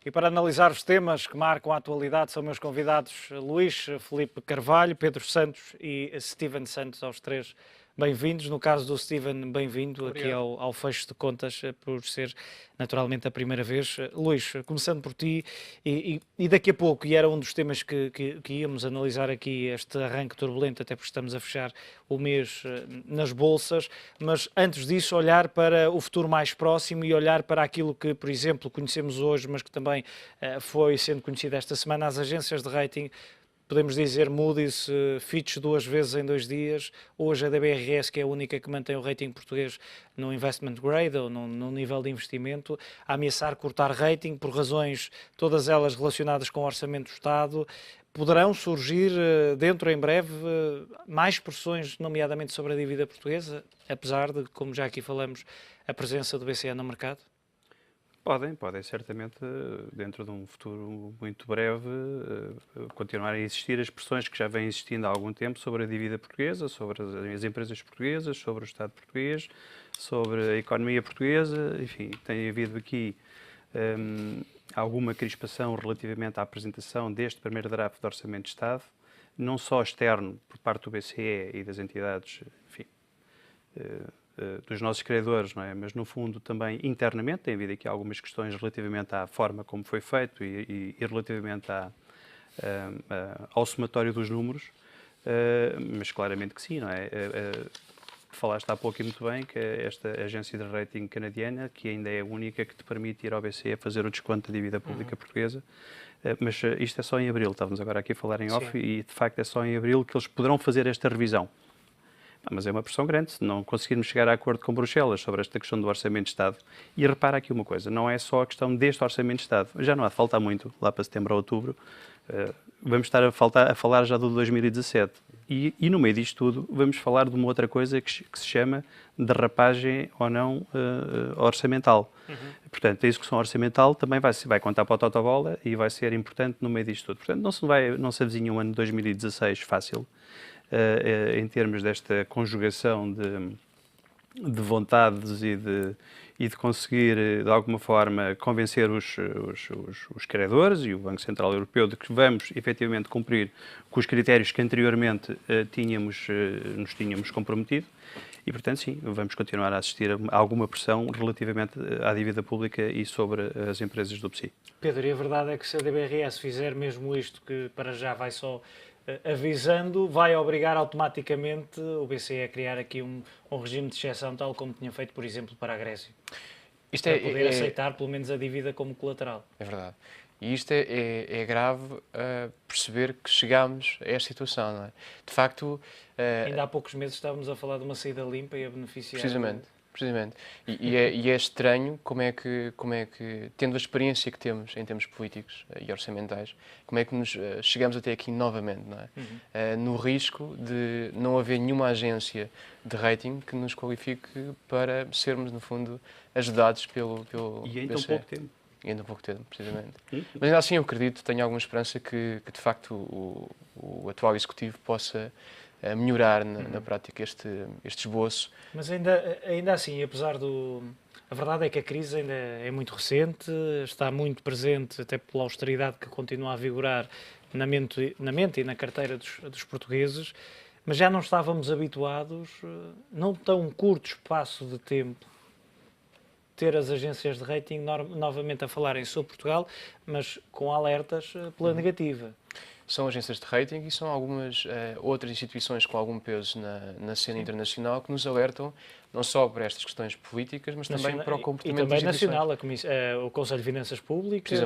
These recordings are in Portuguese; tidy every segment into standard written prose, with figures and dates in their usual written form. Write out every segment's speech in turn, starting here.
E para analisar os temas que marcam a atualidade são meus convidados Luís Filipe Carvalho, Pedro Santos e Steven Santos, aos três bem-vindos. No caso do Steven, bem-vindo aqui ao Fecho de Contas, por ser naturalmente a primeira vez. Luís, começando por ti, e daqui a pouco, e era um dos temas que íamos analisar aqui, este arranque turbulento, até porque estamos a fechar o mês nas bolsas, mas antes disso olhar para o futuro mais próximo e olhar para aquilo que, por exemplo, conhecemos hoje, mas que também foi sendo conhecido esta semana, as agências de rating. Podemos dizer Moody's, Fitch 2 vezes em 2 dias, hoje a DBRS, que é a única que mantém o rating português no investment grade, ou no nível de investimento, a ameaçar cortar rating por razões, todas elas relacionadas com o orçamento do Estado. Poderão surgir dentro em breve mais pressões, nomeadamente sobre a dívida portuguesa, apesar de, como já aqui falamos, a presença do BCE no mercado? Podem certamente, dentro de um futuro muito breve, continuar a existir as pressões que já vêm existindo há algum tempo sobre a dívida portuguesa, sobre as empresas portuguesas, sobre o Estado português, sobre a economia portuguesa. Enfim, tem havido aqui alguma crispação relativamente à apresentação deste primeiro draft de Orçamento de Estado, não só externo por parte do BCE e das entidades, enfim, dos nossos credores, não é? Mas no fundo também internamente tem havido aqui algumas questões relativamente à forma como foi feito e relativamente ao somatório dos números, mas claramente que sim, não é? Falaste há pouco e muito bem que esta agência de rating canadiana, que ainda é a única que te permite ir ao BCE fazer o desconto da dívida pública portuguesa, mas isto é só em abril, estávamos agora aqui a falar em off, e de facto é só em abril que eles poderão fazer esta revisão. Mas é uma pressão grande, se não conseguirmos chegar a acordo com Bruxelas sobre esta questão do Orçamento de Estado. E repara aqui uma coisa, não é só a questão deste Orçamento de Estado, já não há de faltar muito, lá para setembro ou outubro, vamos estar a falar já do 2017. E no meio disto tudo, vamos falar de uma outra coisa que se chama derrapagem ou não orçamental. Portanto, a execução orçamental também vai contar para a Totobola e vai ser importante no meio disto tudo. Portanto, não se avizinha um ano de 2016 fácil, em termos desta conjugação de vontades e de conseguir, de alguma forma, convencer os credores e o Banco Central Europeu de que vamos, efetivamente, cumprir com os critérios que anteriormente nos tínhamos comprometido. E, portanto, sim, vamos continuar a assistir a alguma pressão relativamente à dívida pública e sobre as empresas do PSI. Pedro, e a verdade é que se a DBRS fizer mesmo isto, que para já vai só avisando, vai obrigar automaticamente o BCE a criar aqui um regime de exceção, tal como tinha feito, por exemplo, para a Grécia. Isto para poder aceitar, pelo menos, a dívida como colateral. É verdade. E isto é grave perceber que chegámos a esta situação, não é? De facto... Ainda há poucos meses estávamos a falar de uma saída limpa e a beneficiar... Precisamente. E é estranho como é que, tendo a experiência que temos em termos políticos e orçamentais, como é que nos chegamos até aqui novamente, não é? No risco de não haver nenhuma agência de rating que nos qualifique para sermos, no fundo, ajudados pelo E em tão BCE. pouco tempo. E ainda pouco tempo, precisamente. Mas ainda assim eu acredito, tenho alguma esperança que de facto o atual Executivo possa melhorar na prática este esboço. Mas ainda assim, apesar a verdade é que a crise ainda é muito recente, está muito presente, até pela austeridade que continua a vigorar na mente e na carteira dos portugueses, mas já não estávamos habituados, num tão curto espaço de tempo, ter as agências de rating novamente a falarem sobre Portugal, mas com alertas pela negativa. São agências de rating e são algumas outras instituições com algum peso na cena internacional que nos alertam não só para estas questões políticas, mas também para o comportamento das instituições. E também nacional, o Conselho de Finanças Públicas,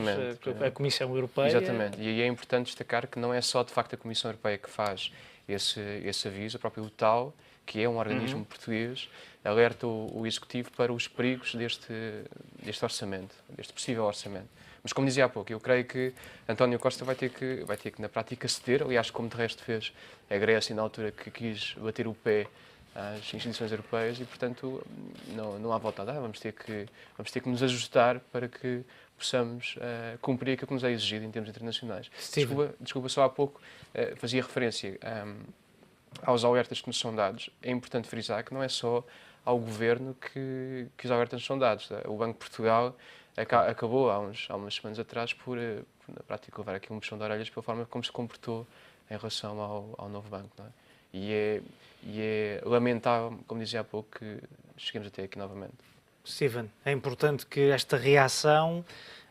a Comissão Europeia. Exatamente, e aí é importante destacar que não é só de facto a Comissão Europeia que faz esse aviso, a própria UTAU, que é um organismo português, alerta o Executivo para os perigos deste orçamento, deste possível orçamento. Mas, como dizia há pouco, eu creio que António Costa vai ter que na prática, ceder, aliás, como de resto fez a Grécia na altura que quis bater o pé às instituições europeias e, portanto, não há volta a dar. Vamos ter que nos ajustar para que possamos cumprir aquilo que nos é exigido em termos internacionais. Desculpa, só há pouco fazia referência aos alertas que nos são dados. É importante frisar que não é só ao Governo que os alertas nos são dados. O Banco de Portugal acabou há umas semanas atrás por na prática, levar aqui um puxão de orelhas pela forma como se comportou em relação ao novo banco. Não é? E é lamentável, como dizia há pouco, que cheguemos até aqui novamente. Steven, é importante que esta reação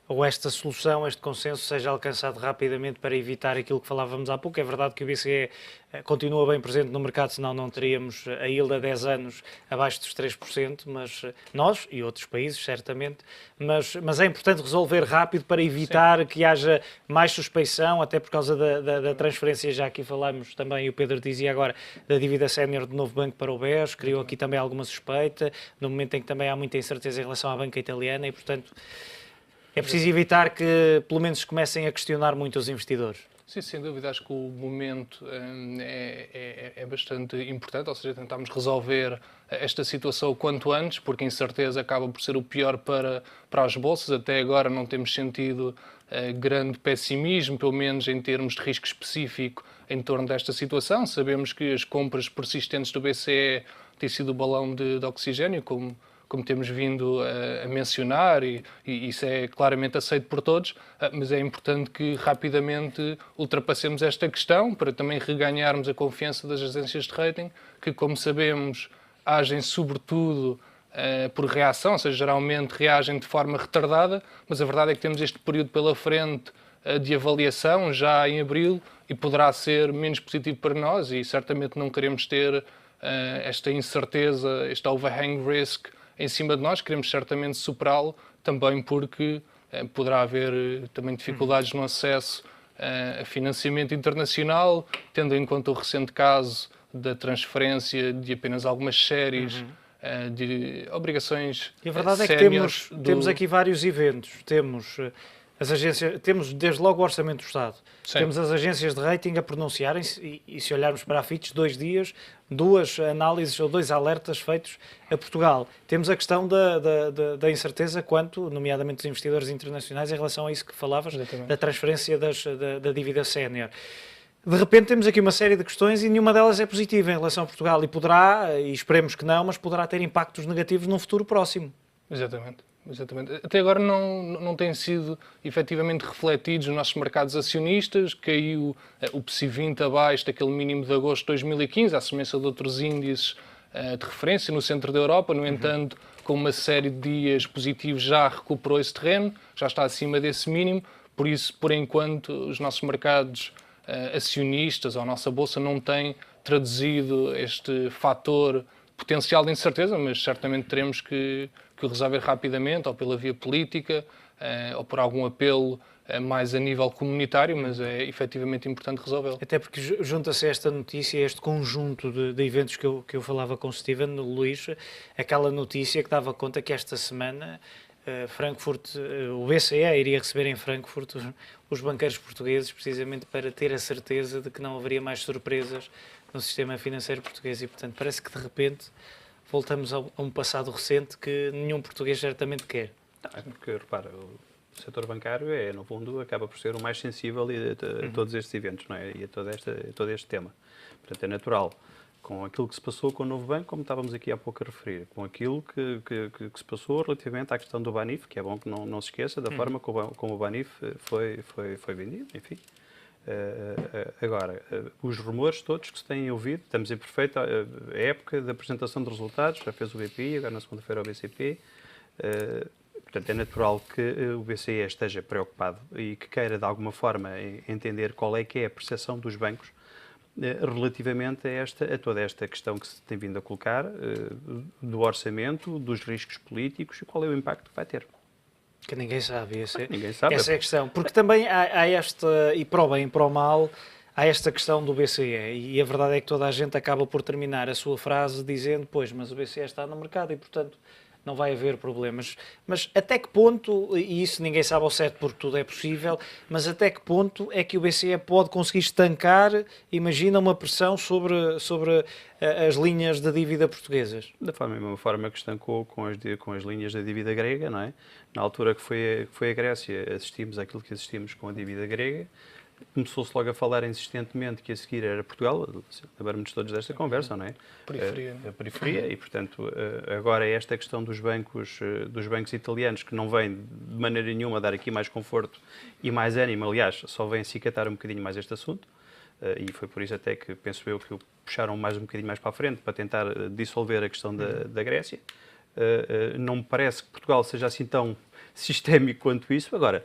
ou esta solução, este consenso, seja alcançado rapidamente para evitar aquilo que falávamos há pouco. É verdade que o BCE continua bem presente no mercado, senão não teríamos a ILD há 10 anos abaixo dos 3%, mas nós e outros países, certamente, mas é importante resolver rápido para evitar Sim. que haja mais suspeição, até por causa da transferência, já aqui falámos também, e o Pedro dizia agora, da dívida sénior do novo banco para o BES, criou aqui também alguma suspeita, no momento em que também há muita incerteza em relação à banca italiana e, portanto, é preciso evitar que, pelo menos, comecem a questionar muito os investidores. Sim, sem dúvida. Acho que o momento é bastante importante, ou seja, tentarmos resolver esta situação o quanto antes, porque a incerteza acaba por ser o pior para as bolsas. Até agora não temos sentido grande pessimismo, pelo menos em termos de risco específico em torno desta situação. Sabemos que as compras persistentes do BCE têm sido o balão de oxigênio, como temos vindo a mencionar, e isso é claramente aceito por todos, mas é importante que rapidamente ultrapassemos esta questão para também reganharmos a confiança das agências de rating, que, como sabemos, agem sobretudo por reação, ou seja, geralmente reagem de forma retardada, mas a verdade é que temos este período pela frente de avaliação, já em abril, e poderá ser menos positivo para nós, e certamente não queremos ter esta incerteza, este overhang risk em cima de nós, queremos certamente superá-lo, também porque poderá haver também dificuldades no acesso a financiamento internacional, tendo em conta o recente caso da transferência de apenas algumas séries de obrigações. E a verdade é que temos aqui vários eventos. Temos as agências, temos desde logo o Orçamento do Estado. Sim. Temos as agências de rating a pronunciarem-se e se olharmos para a Fitch, 2 dias, 2 análises ou 2 alertas feitos a Portugal. Temos a questão da incerteza quanto, nomeadamente dos investidores internacionais, em relação a isso que falavas, Exatamente. Da transferência da dívida sénior. De repente temos aqui uma série de questões e nenhuma delas é positiva em relação a Portugal e poderá, e esperemos que não, mas poderá ter impactos negativos num futuro próximo. Exatamente. Até agora não têm sido efetivamente refletidos nos nossos mercados acionistas. Caiu o PSI 20 abaixo daquele mínimo de agosto de 2015, à semelhança de outros índices de referência no centro da Europa. No entanto, com uma série de dias positivos já recuperou esse terreno, já está acima desse mínimo. Por isso, por enquanto, os nossos mercados acionistas ou a nossa bolsa não têm traduzido este fator potencial de incerteza, mas certamente teremos que o resolver rapidamente, ou pela via política, ou por algum apelo mais a nível comunitário, mas é efetivamente importante resolvê-lo. Até porque junta-se a esta notícia, a este conjunto de eventos que eu falava com o Steven, Luís, aquela notícia que dava conta que esta semana Frankfurt, o BCE iria receber em Frankfurt os banqueiros portugueses, precisamente para ter a certeza de que não haveria mais surpresas no sistema financeiro português e, portanto, parece que de repente voltamos a um passado recente que nenhum português certamente quer. Não, é porque, repara, o setor bancário no fundo, acaba por ser o mais sensível a todos estes eventos, não é? E a todo este tema. Portanto, é natural, com aquilo que se passou com o novo banco, como estávamos aqui há pouco a referir, com aquilo que se passou relativamente à questão do Banif, que é bom que não se esqueça da forma como o Banif foi vendido, enfim. Agora, os rumores todos que se têm ouvido, estamos em perfeita época de apresentação de resultados, já fez o BPI, agora na segunda-feira o BCP, portanto é natural que o BCE esteja preocupado e que queira de alguma forma entender qual é que é a percepção dos bancos relativamente a toda esta questão que se tem vindo a colocar do orçamento, dos riscos políticos e qual é o impacto que vai ter. Que ninguém sabe, ninguém sabe. Essa é a questão. Porque também há esta, e para o bem e para o mal, há esta questão do BCE. E a verdade é que toda a gente acaba por terminar a sua frase dizendo, pois, mas o BCE está no mercado e, portanto, não vai haver problemas. Mas até que ponto, e isso ninguém sabe ao certo porque tudo é possível, mas até que ponto é que o BCE pode conseguir estancar, imagina, uma pressão sobre as linhas da dívida portuguesas? Da mesma forma que estancou com as linhas da dívida grega, não é? Na altura que foi a Grécia, assistimos àquilo que assistimos com a dívida grega, começou-se logo a falar insistentemente que a seguir era Portugal, lembramos todos desta conversa, não é? Periferia. A periferia, e portanto agora esta questão dos bancos italianos, que não vem de maneira nenhuma dar aqui mais conforto e mais ânimo, aliás, só vem acicatar um bocadinho mais este assunto, e foi por isso até que, penso eu, que o puxaram mais um bocadinho mais para a frente, para tentar dissolver a questão da Grécia. Não me parece que Portugal seja assim tão sistémico quanto isso. Agora,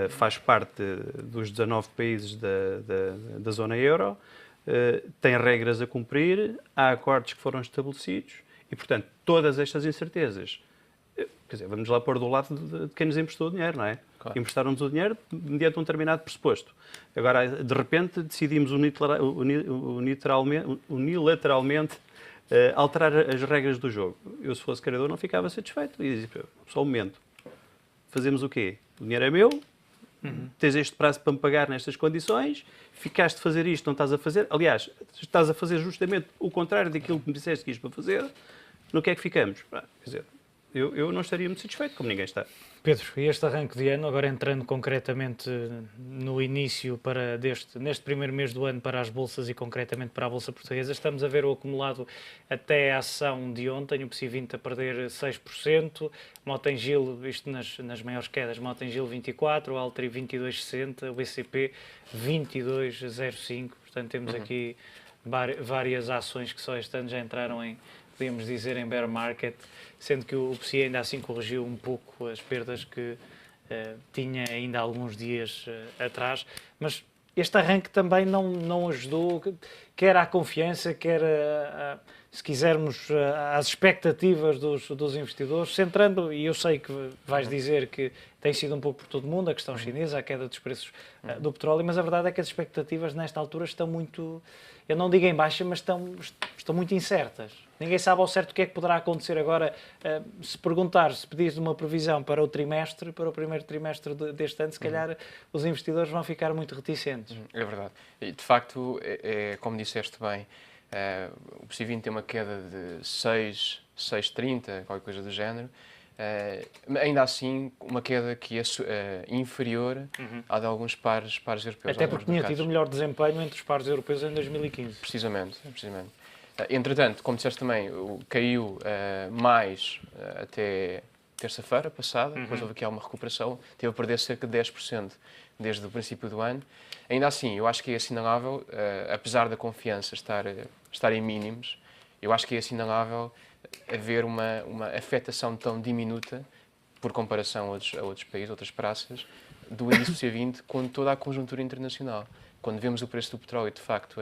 faz parte dos 19 países da zona euro, tem regras a cumprir, há acordos que foram estabelecidos e, portanto, todas estas incertezas, quer dizer, vamos lá pôr do lado de quem nos emprestou o dinheiro, não é? Claro. Emprestaram-nos o dinheiro mediante um determinado pressuposto. Agora, de repente, decidimos unilateralmente alterar as regras do jogo. Eu, se fosse criador, não ficava satisfeito. E dizia, só um momento, fazemos o quê? O dinheiro é meu, tens este prazo para me pagar nestas condições, ficaste a fazer isto, não estás a fazer. Aliás, estás a fazer justamente o contrário daquilo que me disseste que ias para fazer. No que é que ficamos? Quer dizer, eu não estaria muito satisfeito, como ninguém está. Pedro, e este arranque de ano, agora entrando concretamente no início neste primeiro mês do ano para as bolsas e concretamente para a Bolsa Portuguesa, estamos a ver o acumulado até a ação de ontem, o PSI 20 a perder 6%, Mota-Engil, isto nas maiores quedas, Mota-Engil 24%, o Altri 22,60%, o BCP 22,05%, portanto temos aqui várias ações que só este ano já entraram podemos dizer, em bear market, sendo que o PSI ainda assim corrigiu um pouco as perdas que tinha ainda há alguns dias atrás, mas este arranque também não ajudou, quer à confiança, quer, se quisermos, às expectativas dos investidores, centrando, e eu sei que vais dizer que tem sido um pouco por todo o mundo, a questão chinesa, a queda dos preços do petróleo, mas a verdade é que as expectativas nesta altura estão muito, eu não digo em baixa, mas estão muito incertas. Ninguém sabe ao certo o que é que poderá acontecer agora. Se pedires uma previsão para o primeiro trimestre deste ano, se calhar os investidores vão ficar muito reticentes. É verdade. E, de facto, como disseste bem, o PSI 20 tem uma queda de 6,30, qualquer coisa do género. Ainda assim, uma queda que é inferior à de alguns pares europeus. Até porque tinha tido o melhor desempenho entre os pares europeus em 2015. Precisamente. Entretanto, como disseste também, caiu mais até terça-feira passada, depois houve aqui alguma recuperação, teve a perder cerca de 10% desde o princípio do ano. Ainda assim, eu acho que é assinalável, apesar da confiança estar em mínimos, eu acho que é assinalável haver uma afetação tão diminuta, por comparação a outros países, outras praças, do índice PSI 20 com toda a conjuntura internacional. Quando vemos o preço do petróleo, de facto,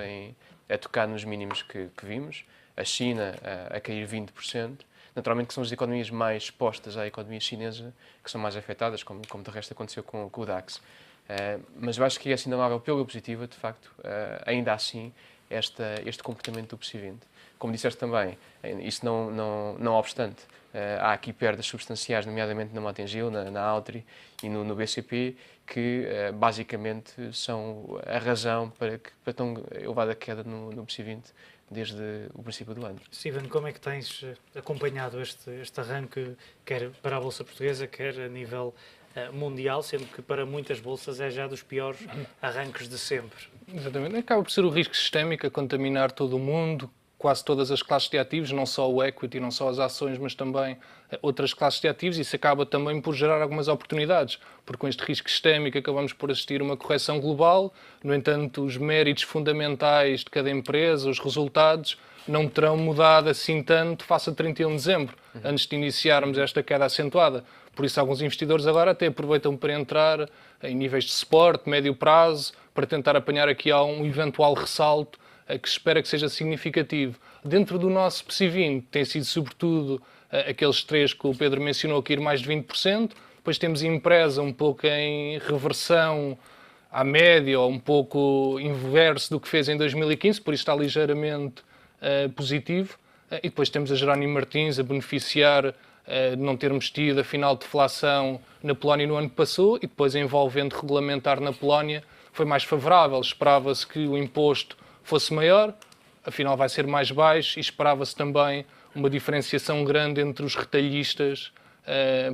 a tocar nos mínimos que vimos, a China a cair 20%, naturalmente que são as economias mais expostas à economia chinesa que são mais afetadas, como de resto aconteceu com o DAX. Mas eu acho que é assinalável pela positiva, de facto, ainda assim, este comportamento do PSI 20. Como disseste também, isso não obstante, há aqui perdas substanciais, nomeadamente na Mota-Engil, na Altri e no BCP, que basicamente são a razão para tão elevada queda no PSI 20 desde o princípio do ano. Steven, como é que tens acompanhado este arranque, quer para a Bolsa Portuguesa, quer a nível mundial, sendo que para muitas bolsas é já dos piores arranques de sempre? Exatamente. Acaba por ser o risco sistémico a contaminar todo o mundo, quase todas as classes de ativos, não só o equity, não só as ações, mas também outras classes de ativos. Isso acaba também por gerar algumas oportunidades, porque com este risco sistémico acabamos por assistir a uma correção global. No entanto, os méritos fundamentais de cada empresa, os resultados, não terão mudado assim tanto face a 31 de dezembro, antes de iniciarmos esta queda acentuada. Por isso, alguns investidores agora até aproveitam para entrar em níveis de suporte, médio prazo, para tentar apanhar aqui um eventual ressalto que se espera que seja significativo. Dentro do nosso PSI 20 tem sido sobretudo aqueles três que o Pedro mencionou, que ir mais de 20%. Depois temos empresa um pouco em reversão à média, ou um pouco inverso do que fez em 2015, por isso está ligeiramente positivo. E depois temos a Jerónimo Martins a beneficiar de não termos tido a final de deflação na Polónia no ano que passou, e depois a envolvente regulamentar na Polónia foi mais favorável. Esperava-se que o imposto fosse maior, afinal vai ser mais baixo, e esperava-se também uma diferenciação grande entre os retalhistas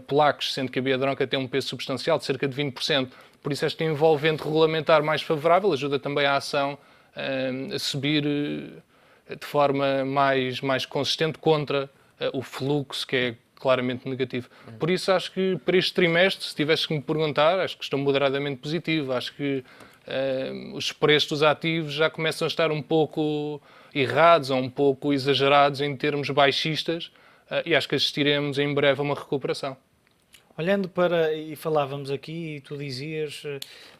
polacos, sendo que a biedronca tem um peso substancial de cerca de 20%. Por isso, esta envolvente regulamentar mais favorável ajuda também a ação a subir de forma mais consistente contra o fluxo, que é claramente negativo. Por isso, acho que para este trimestre, se tivesse que me perguntar, acho que estou moderadamente positivo. Acho que os preços dos ativos já começam a estar um pouco errados ou um pouco exagerados em termos baixistas e acho que assistiremos em breve a uma recuperação. Olhando para, e falávamos aqui, e tu dizias,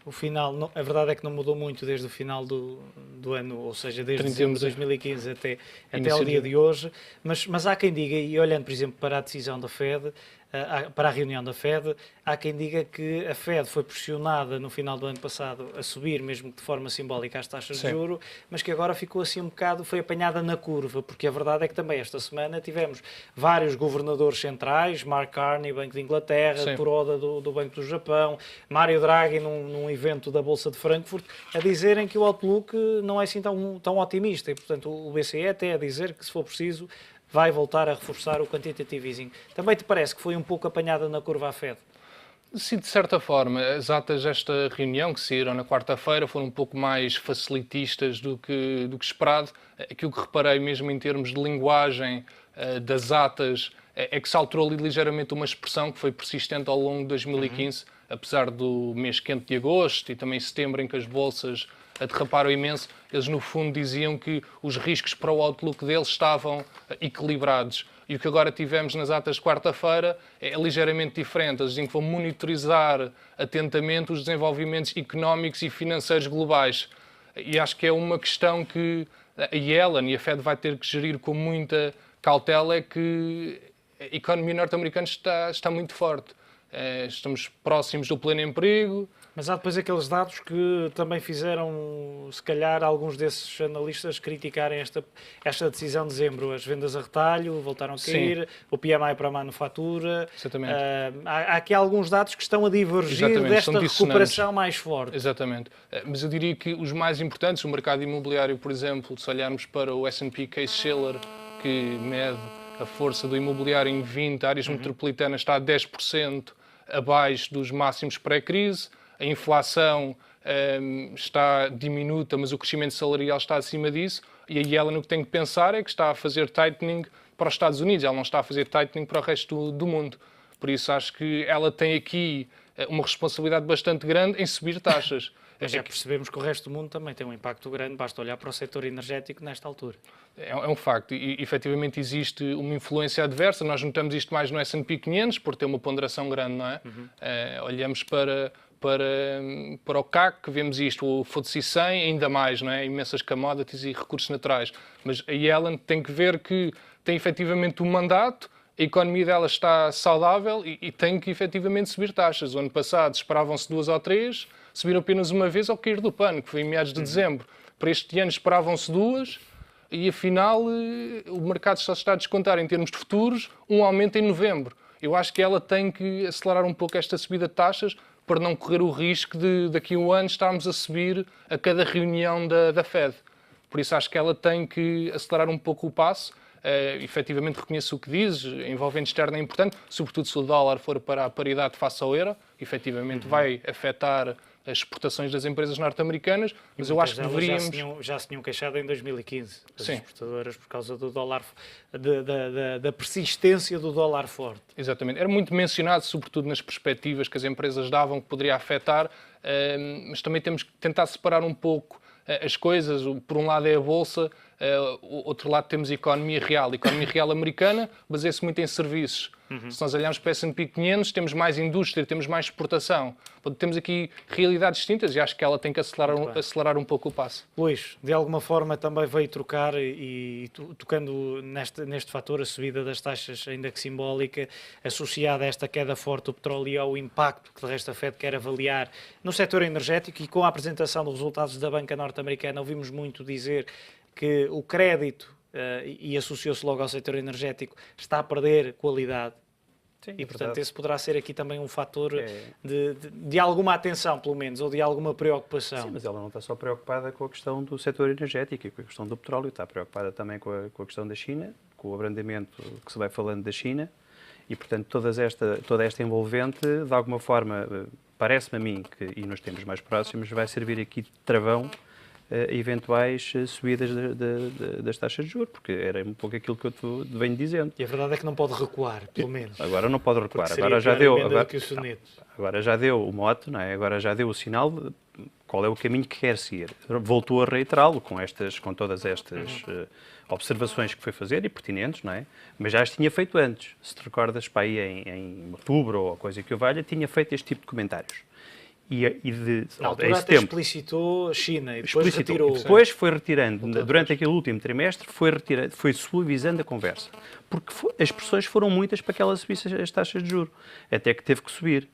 o final, não, a verdade é que não mudou muito desde o final do ano, ou seja, desde dezembro de 2015 até ao dia de hoje, mas há quem diga, e olhando, por exemplo, para a decisão da Fed, para a reunião da Fed, há quem diga que a Fed foi pressionada no final do ano passado a subir, mesmo que de forma simbólica, as taxas de juro, mas que agora ficou assim um bocado, foi apanhada na curva, porque a verdade é que também esta semana tivemos vários governadores centrais, Mark Carney, Banco de Inglaterra, Kuroda do Banco do Japão, Mário Draghi num evento da Bolsa de Frankfurt, a dizerem que o outlook não é assim tão otimista e, portanto, o BCE até a dizer que, se for preciso, vai voltar a reforçar o quantitative easing. Também te parece que foi um pouco apanhada na curva à Fed? Sim, de certa forma. As atas desta reunião, que saíram na quarta-feira, foram um pouco mais facilitistas do que esperado. Aquilo que reparei mesmo em termos de linguagem das atas é que se alterou ali ligeiramente uma expressão que foi persistente ao longo de 2015, apesar do mês quente de agosto e também setembro, em que as bolsas derraparam imenso. Eles, no fundo, diziam que os riscos para o outlook deles estavam equilibrados. E o que agora tivemos nas atas de quarta-feira é ligeiramente diferente. Eles dizem que vão monitorizar atentamente os desenvolvimentos económicos e financeiros globais. E acho que é uma questão que a Yellen e a Fed vai ter que gerir com muita cautela, é que a economia norte-americana está muito forte. Estamos próximos do pleno emprego. Mas há depois aqueles dados que também fizeram, se calhar, alguns desses analistas criticarem esta decisão de dezembro. As vendas a retalho voltaram a cair, o PMI para a manufatura. Exatamente. Há aqui alguns dados que estão a divergir desta recuperação mais forte. Exatamente. Mas eu diria que os mais importantes, o mercado imobiliário, por exemplo, se olharmos para o S&P Case-Shiller, que mede a força do imobiliário em 20 áreas metropolitanas, está a 10% abaixo dos máximos pré-crise. A inflação está diminuta, mas o crescimento salarial está acima disso. E a Yellen, o que tem que pensar é que está a fazer tightening para os Estados Unidos. Ela não está a fazer tightening para o resto do mundo. Por isso, acho que ela tem aqui uma responsabilidade bastante grande em subir taxas. Mas já percebemos que o resto do mundo também tem um impacto grande. Basta olhar para o setor energético nesta altura. É um facto. E, efetivamente, existe uma influência adversa. Nós notamos isto mais no S&P 500, por ter uma ponderação grande, não é? Olhamos para o CAC, vemos isto, o FTSE 100, ainda mais, não é? Imensas commodities e recursos naturais. Mas a Yellen tem que ver que tem efetivamente um mandato, a economia dela está saudável e tem que efetivamente subir taxas. O ano passado esperavam-se 2 ou 3, subiram apenas uma vez ao cair do pano, que foi em meados de dezembro. Para este ano esperavam-se 2 e, afinal, o mercado só está a descontar em termos de futuros um aumento em novembro. Eu acho que ela tem que acelerar um pouco esta subida de taxas para não correr o risco de, daqui a um ano, estarmos a subir a cada reunião da Fed. Por isso, acho que ela tem que acelerar um pouco o passo. Efetivamente, reconheço o que dizes, a envolvente externa é importante, sobretudo se o dólar for para a paridade face ao euro. Efetivamente, vai afetar as exportações das empresas norte-americanas, mas eu acho que deveríamos... Já se tinham queixado em 2015, as Sim. exportadoras, por causa do dólar, da persistência do dólar forte. Exatamente. Era muito mencionado, sobretudo nas perspectivas que as empresas davam, que poderia afetar, mas também temos que tentar separar um pouco as coisas. Por um lado é a Bolsa, outro lado temos a economia real. A economia real americana baseia-se muito em serviços. Se nós olharmos para o S&P 500, temos mais indústria, temos mais exportação. Temos aqui realidades distintas e acho que ela tem que acelerar um pouco o passo. Luís, de alguma forma também veio trocar e tocando neste fator, a subida das taxas, ainda que simbólica, associada a esta queda forte do petróleo e ao impacto que de resto a Fed quer avaliar no setor energético, e com a apresentação dos resultados da banca norte-americana ouvimos muito dizer que o crédito, e associou-se logo ao setor energético, está a perder qualidade. Sim, e, portanto, esse poderá ser aqui também um fator de alguma atenção, pelo menos, ou de alguma preocupação. Sim, mas ela não está só preocupada com a questão do setor energético e com a questão do petróleo, está preocupada também com a questão da China, com o abrandamento que se vai falando da China E, portanto, toda esta envolvente, de alguma forma, parece-me a mim que, e nos tempos mais próximos, vai servir aqui de travão a eventuais subidas das taxas de juros, porque era um pouco aquilo que eu venho dizendo. E a verdade é que não pode recuar, pelo menos. Agora não pode recuar. Agora já deu o mote, não é? Agora já deu o sinal de qual é o caminho que quer seguir. Voltou a reiterá-lo com todas estas observações que foi fazer, e pertinentes, não é? Mas já as tinha feito antes. Se te recordas, para aí em outubro ou coisa que o valha, tinha feito este tipo de comentários. Na altura até explicitou a China e depois retirou. Depois foi retirando, durante aquele último trimestre, foi suavizando a conversa. Porque as pressões foram muitas para que ela subisse as taxas de juros. Até que teve que subir.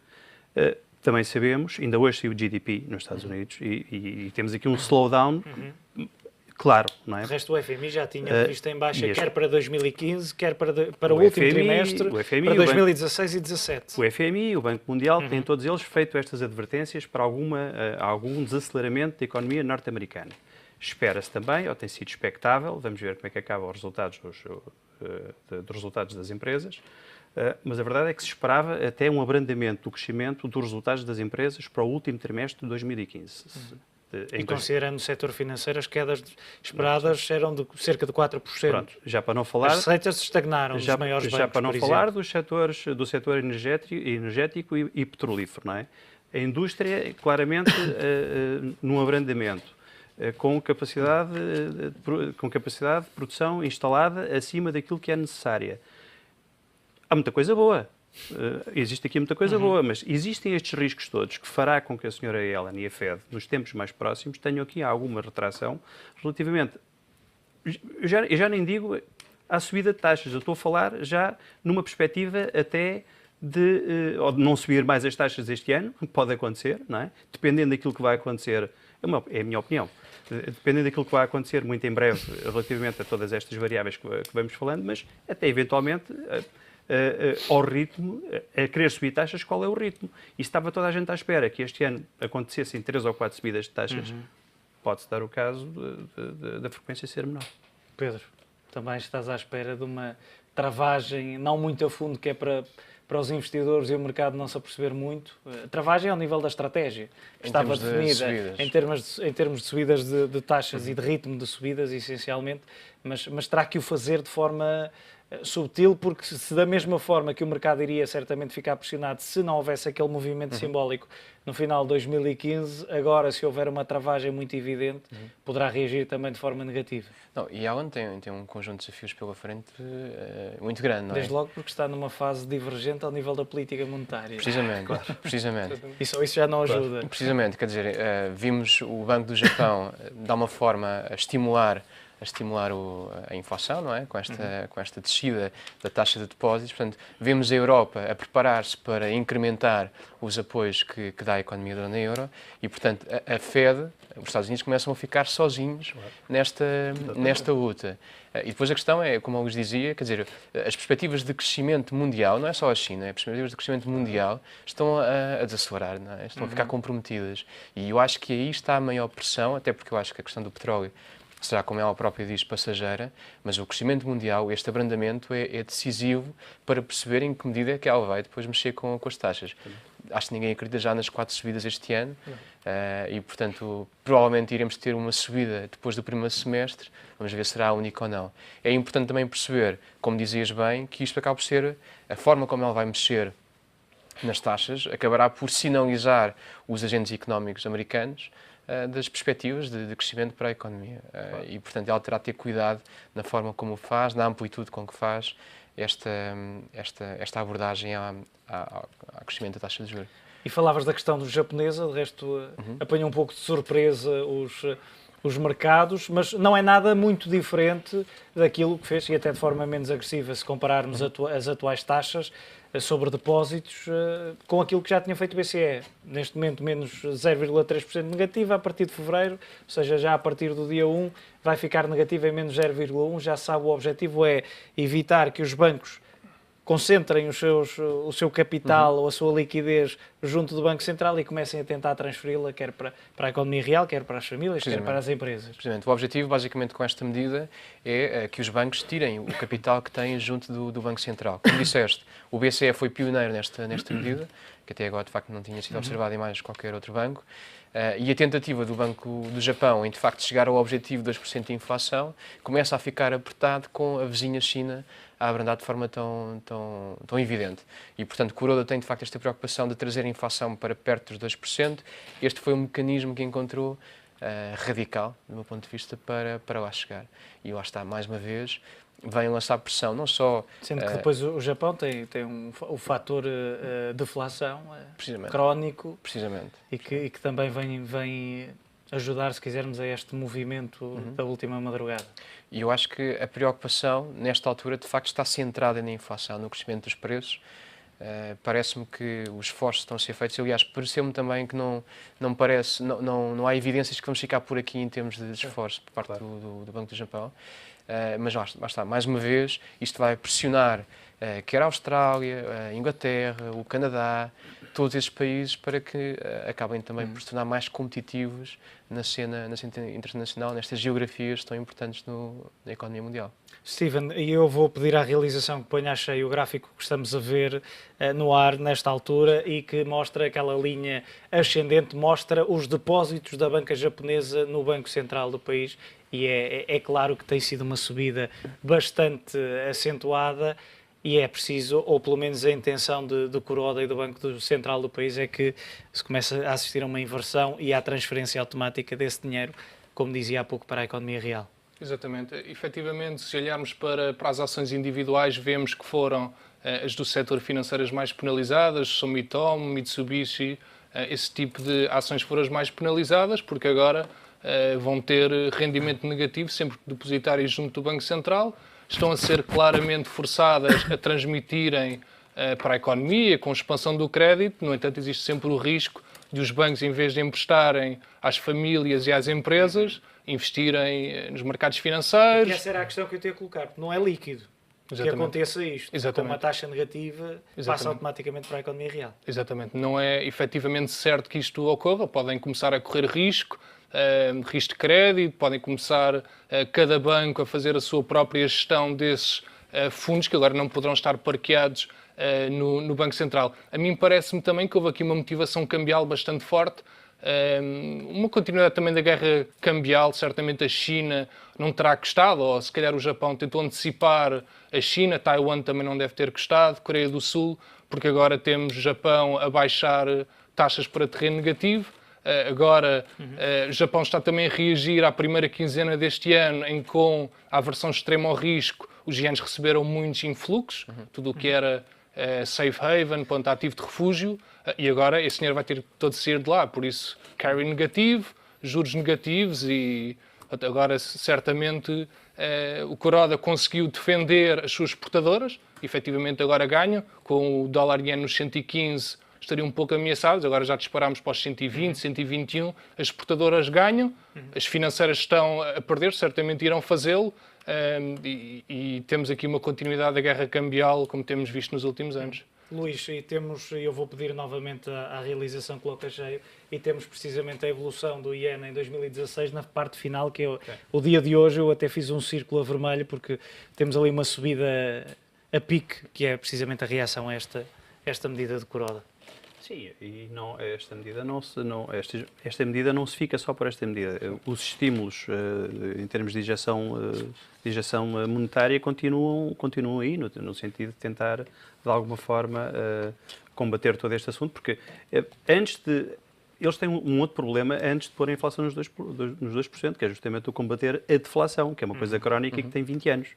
Também sabemos, ainda hoje saiu o GDP nos Estados Unidos e temos aqui um slowdown claro, não é? O resto do FMI já tinha visto em baixa, quer para 2015, quer para o último trimestre, para 2016 e 2017. O FMI, o Banco Mundial, têm todos eles feito estas advertências para algum desaceleramento da economia norte-americana. Espera-se também, ou tem sido expectável, vamos ver como é que acabam os resultados dos resultados das empresas, mas a verdade é que se esperava até um abrandamento do crescimento dos resultados das empresas para o último trimestre de 2015. E considerando o setor financeiro, as quedas esperadas eram de cerca de 4%. Pronto, já para não falar... As receitas estagnaram nos maiores bancos, já para não falar do setor energético e petrolífero, não é? A indústria, claramente, num abrandamento, com capacidade de produção instalada acima daquilo que é necessária. Há muita coisa boa. Existe aqui muita coisa boa, mas existem estes riscos todos que fará com que a senhora Yellen e a Fed, nos tempos mais próximos, tenham aqui alguma retração relativamente... Eu já nem digo à subida de taxas, eu estou a falar já numa perspectiva até de não subir mais as taxas este ano, pode acontecer, não é? Dependendo daquilo que vai acontecer, é a minha opinião, dependendo daquilo que vai acontecer muito em breve relativamente a todas estas variáveis que vamos falando, mas até eventualmente... ao ritmo, a querer subir taxas, qual é o ritmo? E estava toda a gente à espera que este ano acontecessem 3 ou 4 subidas de taxas, pode-se dar o caso da frequência ser menor. Pedro, também estás à espera de uma travagem, não muito a fundo, que é para os investidores e o mercado não se aperceber muito. Travagem ao nível da estratégia, que estava definida em termos de subidas de taxas e de ritmo de subidas, essencialmente, mas terá que o fazer de forma... subtil, porque se da mesma forma que o mercado iria certamente ficar pressionado se não houvesse aquele movimento simbólico no final de 2015, agora se houver uma travagem muito evidente, poderá reagir também de forma negativa. Não, e Allen tem um conjunto de desafios pela frente muito grande, não é? Desde logo porque está numa fase divergente ao nível da política monetária. Precisamente, precisamente. E só isso já não ajuda. Precisamente, quer dizer, vimos o Banco do Japão dar uma forma a estimular a inflação, não é? Com esta descida da taxa de depósitos. Portanto, vemos a Europa a preparar-se para incrementar os apoios que dá a economia da zona euro e, portanto, a Fed, os Estados Unidos, começam a ficar sozinhos nesta luta. E depois a questão é, como eu lhes dizia, quer dizer, as perspectivas de crescimento mundial, não é só a China, as perspectivas de crescimento mundial estão a desacelerar, não é? Estão a ficar comprometidas. E eu acho que aí está a maior pressão, até porque eu acho que a questão do petróleo será, como ela própria diz, passageira, mas o crescimento mundial, este abrandamento é decisivo para perceber em que medida é que ela vai depois mexer com as taxas. Acho que ninguém acredita já nas 4 subidas este ano e, portanto, provavelmente iremos ter uma subida depois do primeiro semestre, vamos ver se será única ou não. É importante também perceber, como dizias bem, que isto acaba por ser a forma como ela vai mexer nas taxas, acabará por sinalizar os agentes económicos americanos das perspectivas de crescimento para a economia. E, portanto, ela terá de ter cuidado na forma como o faz, na amplitude com que faz esta abordagem ao crescimento da taxa de juros. E falavas da questão do japonesa, de resto apanha um pouco de surpresa os mercados, mas não é nada muito diferente daquilo que fez, e até de forma menos agressiva, se compararmos as atuais taxas sobre depósitos com aquilo que já tinha feito o BCE. Neste momento, menos 0,3% negativa a partir de fevereiro, ou seja, já a partir do dia 1 vai ficar negativa em menos 0,1%. Já sabe, o objetivo é evitar que os bancos concentrem o seu capital ou a sua liquidez junto do Banco Central e comecem a tentar transferi-la quer para a economia real, quer para as famílias, quer para as empresas. Precisamente. O objetivo, basicamente, com esta medida é que os bancos tirem o capital que têm junto do Banco Central. Como disseste, o BCE foi pioneiro nesta medida, que até agora, de facto, não tinha sido observada em mais qualquer outro banco. E a tentativa do Banco do Japão em, de facto, chegar ao objetivo de 2% de inflação começa a ficar apertado com a vizinha China a abrandar de forma tão evidente. E, portanto, Kuroda tem, de facto, esta preocupação de trazer a inflação para perto dos 2%. Este foi um mecanismo que encontrou radical, do meu ponto de vista, para lá chegar. E lá está, mais uma vez, vem lançar pressão, não só... Sendo que depois o Japão tem o fator deflação crónico. Precisamente. E que também vem ajudar, se quisermos, a este movimento da última madrugada. E eu acho que a preocupação, nesta altura, de facto, está centrada na inflação, no crescimento dos preços. Parece-me que os esforços estão a ser feitos. Aliás, pareceu-me também que não há evidências que vamos ficar por aqui em termos de esforço por parte do Banco do Japão. Mas lá está, mais uma vez, isto vai pressionar quer a Austrália, a Inglaterra, o Canadá, todos esses países para que acabem também por se tornar mais competitivos na cena internacional, nestas geografias tão importantes na economia mundial. Steven, e eu vou pedir à realização que ponha a cheio o gráfico que estamos a ver no ar nesta altura e que mostra aquela linha ascendente, mostra os depósitos da banca japonesa no Banco Central do país e é claro que tem sido uma subida bastante acentuada e é preciso, ou pelo menos a intenção de Kuroda e do Banco Central do país é que se comece a assistir a uma inversão e à transferência automática desse dinheiro, como dizia há pouco, para a economia real. Exatamente. Efetivamente, se olharmos para as ações individuais, vemos que foram as do setor financeiro as mais penalizadas, Sumitomo, Mitsubishi, esse tipo de ações foram as mais penalizadas, porque agora vão ter rendimento negativo sempre que depositarem junto do Banco Central. Estão a ser claramente forçadas a transmitirem para a economia, com expansão do crédito. No entanto, existe sempre o risco de os bancos, em vez de emprestarem às famílias e às empresas, investirem nos mercados financeiros. E essa era a questão que eu tinha a colocar, porque não é líquido. Exatamente. Que aconteça isto. Exatamente. Com uma taxa negativa, Exatamente. passa automaticamente para a economia real. Exatamente. Não é efetivamente certo que isto ocorra. Podem começar a correr risco de crédito, podem começar cada banco a fazer a sua própria gestão desses fundos, que agora não poderão estar parqueados no Banco Central. A mim parece-me também que houve aqui uma motivação cambial bastante forte, uma continuidade também da guerra cambial. Certamente a China não terá custado, ou se calhar o Japão tentou antecipar a China, Taiwan também não deve ter custado, Coreia do Sul, porque agora temos o Japão a baixar taxas para terreno negativo. Agora, o Japão está também a reagir à primeira quinzena deste ano, em que com a aversão extrema ao risco, os ienes receberam muitos influxos, tudo o que era safe haven, ponto ativo de refúgio, e agora esse dinheiro vai ter todo de sair de lá. Por isso, carry negativo, juros negativos e agora certamente o Kuroda conseguiu defender as suas exportadoras, efetivamente agora ganham, com o dólar-iene nos 115, estariam um pouco ameaçados, agora já disparámos para os 120, 121, as exportadoras ganham, as financeiras estão a perder, certamente irão fazê-lo, e temos aqui uma continuidade da guerra cambial, como temos visto nos últimos anos. Luís, eu vou pedir novamente à realização que coloca cheio, e temos precisamente a evolução do iene em 2016 na parte final, que é o dia de hoje. Eu até fiz um círculo a vermelho, porque temos ali uma subida a pique, que é precisamente a reação a esta medida de Kuroda. Sim, e esta medida não se fica só por esta medida. Os estímulos em termos de injeção monetária continuam aí, no sentido de tentar, de alguma forma, combater todo este assunto, porque eles têm um outro problema antes de pôr a inflação nos 2%, que é justamente o combater a deflação, que é uma coisa crónica e que tem 20 anos.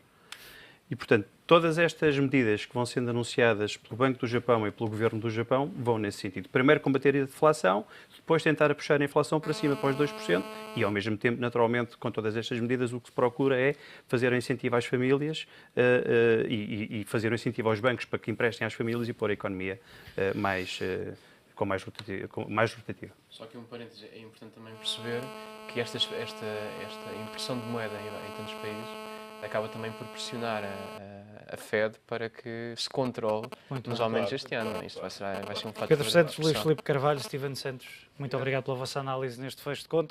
E, portanto, todas estas medidas que vão sendo anunciadas pelo Banco do Japão e pelo Governo do Japão vão nesse sentido. Primeiro, combater a deflação, depois tentar puxar a inflação para cima, para os 2%, e, ao mesmo tempo, naturalmente, com todas estas medidas, o que se procura é fazer um incentivo às famílias e fazer um incentivo aos bancos para que emprestem às famílias e pôr a economia mais rotativa. Só que um parênteses, é importante também perceber que esta impressão de moeda em tantos países acaba também por pressionar a Fed para que se controle nos aumentos este ano. Isto vai ser um fator Pedro de Santos, Luís pressão. Filipe Carvalho, Steven Santos, muito obrigado pela vossa análise neste fecho de contas.